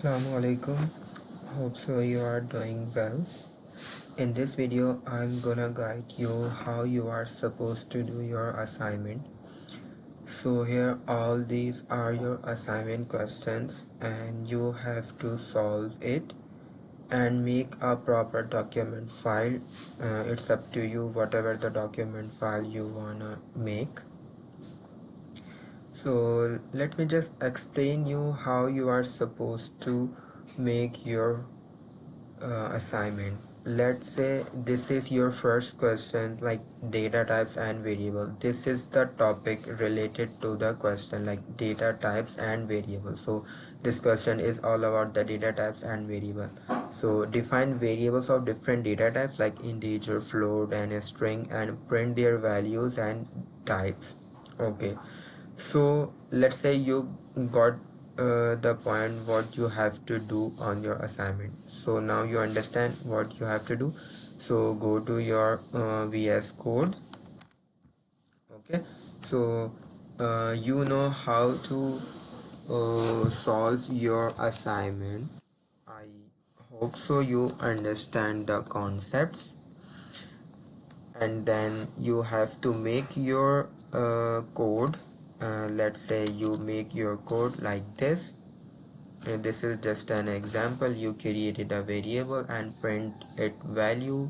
Assalamu alaikum. Hope so you are doing well. In this video, I'm gonna guide you how you are supposed to do your assignment. So here all these are your assignment questions and you have to solve it and make a proper document file. It's up to you whatever the document file you wanna make. So let me just explain you how you are supposed to make your assignment. Let's say this is your first question, like data types and variable. This is the topic related to the question, like data types and variable. So this question is all about the data types and variable. So define variables of different data types like integer, float and a string, and print their values and types. Okay, so let's say you got the point what you have to do on your assignment. So now you understand what you have to do. So go to your VS Code. Okay, so you know how to solve your assignment. I hope so you understand the concepts, and then you have to make your code. Let's say you make your code like this. This is just an example. You created a variable and print its value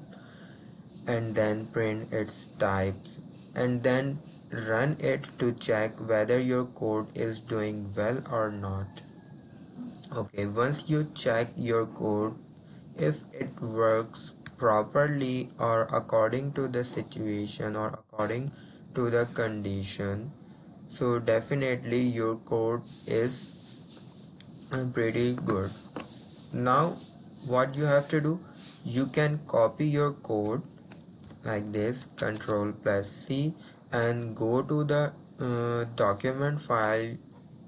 and then print its types and then run it to check whether your code is doing well or not. Okay, once you check your code, if it works properly or according to the situation or according to the condition, so definitely your code is pretty good. Now what you have to do, you can copy your code like this, Control plus C, and go to the document file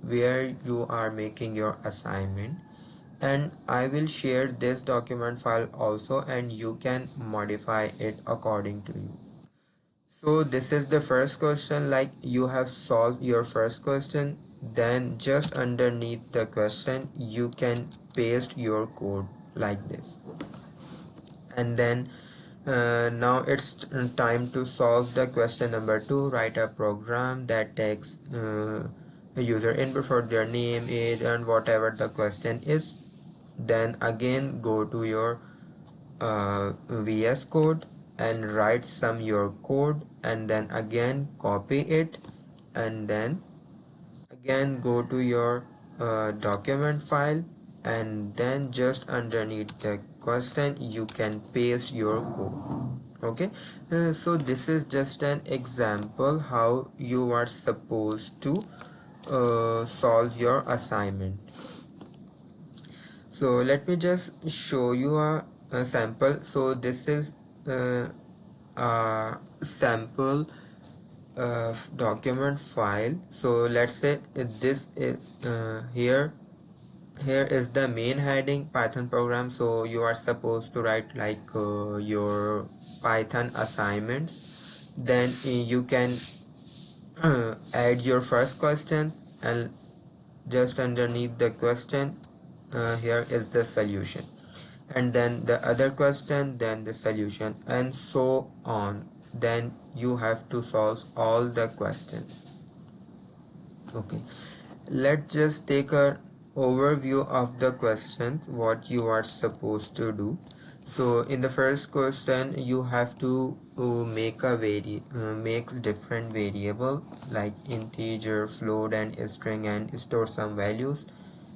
where you are making your assignment, and I will share this document file also, and you can modify it according to you. So this is the first question, like you have solved your first question, then just underneath the question you can paste your code like this. And then now it's time to solve the question number 2. Write a program that takes a user input for their name, age and whatever the question is. Then again go to your VS Code and write some your code, and then again copy it, and then again go to your document file, and then just underneath the question you can paste your code. Okay, so this is just an example how you are supposed to solve your assignment. So let me just show you a sample. So this is a sample document file. So let's say this is here is the main heading Python program. So you are supposed to write like your Python assignments. Then you can add your first question, and just underneath the question here is the solution, and then the other question, then the solution, and so on. Then you have to solve all the questions. Okay, let's just take a overview of the question what you are supposed to do. So in the first question you have to make a make different variable like integer, float and string, and store some values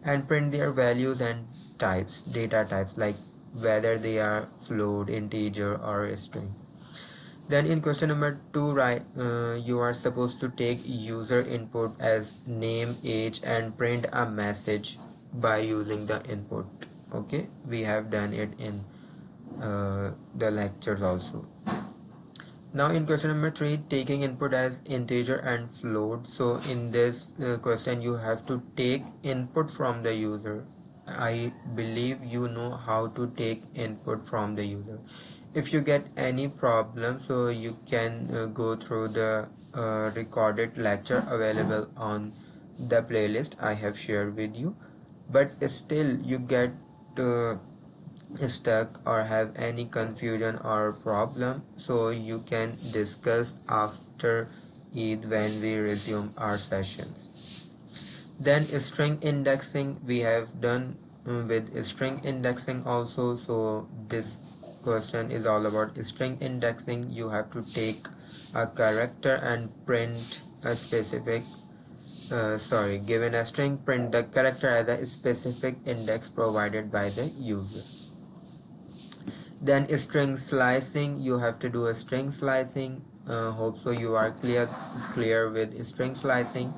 and print their values and types, data types, like whether they are float, integer or a string. Then in question number 2, right, you are supposed to take user input as name, age and print a message by using the input. Okay, we have done it in the lectures also. Now in question number 3, taking input as integer and float. So in this question you have to take input from the user. I believe you know how to take input from the user. If you get any problem, so you can go through the recorded lecture available on the playlist I have shared with you. but still you get uh, stuck or have any confusion or problem, so you can discuss after Eid when we resume our sessions. Then string indexing we have done with string indexing also. So this question is all about string indexing. You have to take a character and print a specific given a string, print the character as a specific index provided by the user. Then string slicing, you have to do a string slicing. Hope so you are clear with string slicing.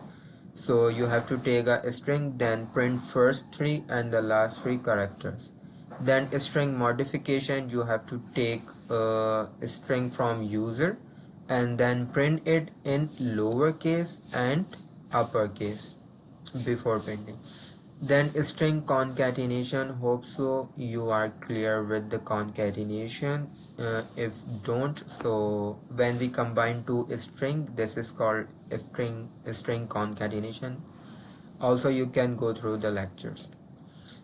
So you have to take a string, then print first three and the last three characters. Then string modification, you have to take a string from user and then print it in lowercase and uppercase before printing. Then string concatenation, hope so you are clear with the concatenation. If don't, so when we combine two string, this is called string concatenation. Also you can go through the lectures.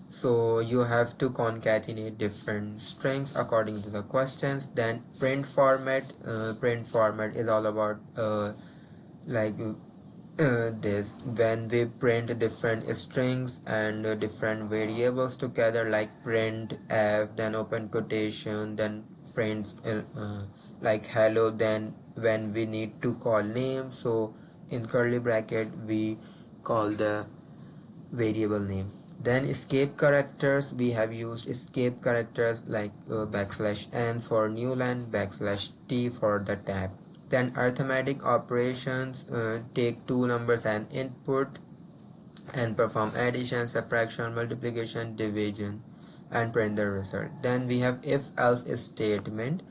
So you have to concatenate different strings according to the questions. Then print format is all about like this when we print different strings and different variables together, like print f, then open quotation, then prints like hello, then when we need to call name, so in curly bracket we call the variable name. Then escape characters, we have used escape characters like \n for new line, \t for the tab. Then arithmetic operations, take two numbers and input and perform addition, subtraction, multiplication, division and print the result. Then we have if else statement.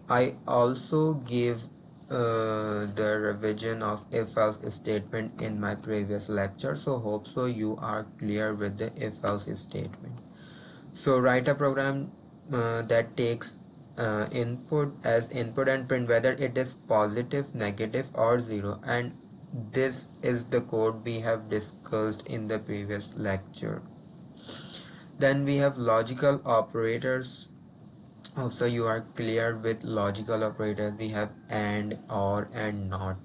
I also gave the revision of if else statement in my previous lecture, so hope so you are clear with the if else statement. So write a program that takes input as input and print whether it is positive, negative or zero, and this is the code we have discussed in the previous lecture. Then we have logical operators. Also you are clear with logical operators. We have and, or and not.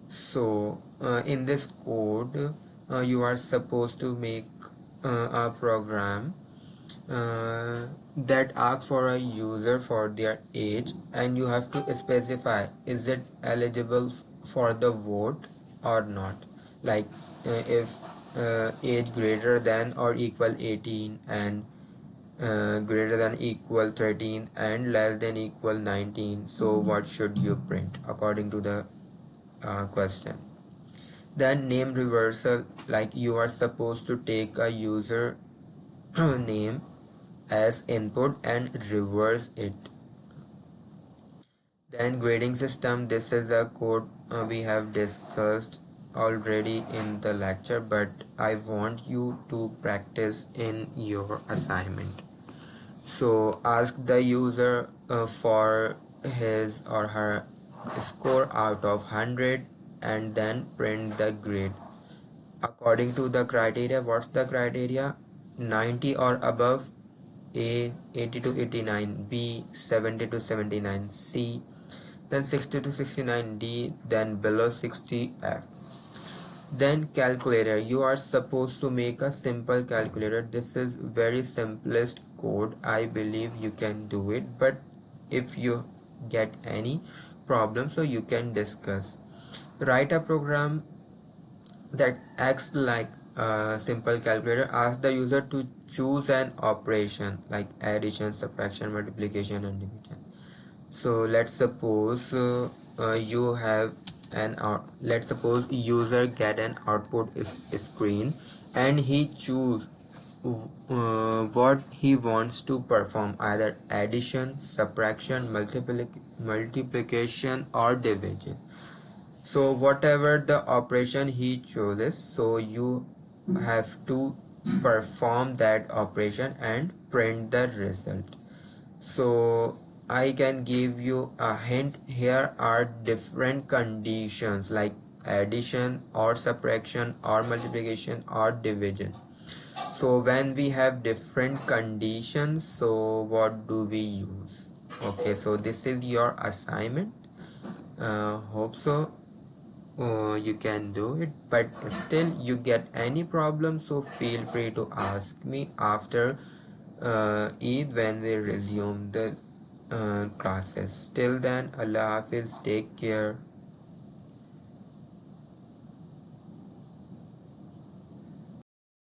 So in this code you are supposed to make a program that asks for a user for their age, and you have to specify is it eligible for the vote or not. Like if age greater than or equal 18 and greater than equal 13 and less than equal 19, so what should you print according to the question. Then name reversal, like you are supposed to take a user name as input and reverse it. Then grading system, this is a code we have discussed already in the lecture, but I want you to practice in your assignment. So ask the user for his or her score out of 100 and then print the grade according to the criteria. What's the criteria? 90 or above, A 80 to 89, B 70 to 79, C then 60 to 69, D then below 60, F. Then calculator, you are supposed to make a simple calculator. This is very simplest code. I believe you can do it, but if you get any problem, so you can discuss. Write a program that acts like a simple calculator. Ask the user to choose an operation like addition, subtraction, multiplication and division. So let's suppose you have let's suppose user get an output screen and he choose what he wants to perform, either addition, subtraction, multiplication or division. So whatever the operation he chooses, so you have to perform that operation and print the result. So I can give you a hint. Here are different conditions like addition or subtraction or multiplication or division. So when we have different conditions, so what do we use? Okay, so this is your assignment. Hope so you can do it, but still you get any problem, so feel free to ask me after Eid when we resume the classes. Till then, Allah Hafiz, take care.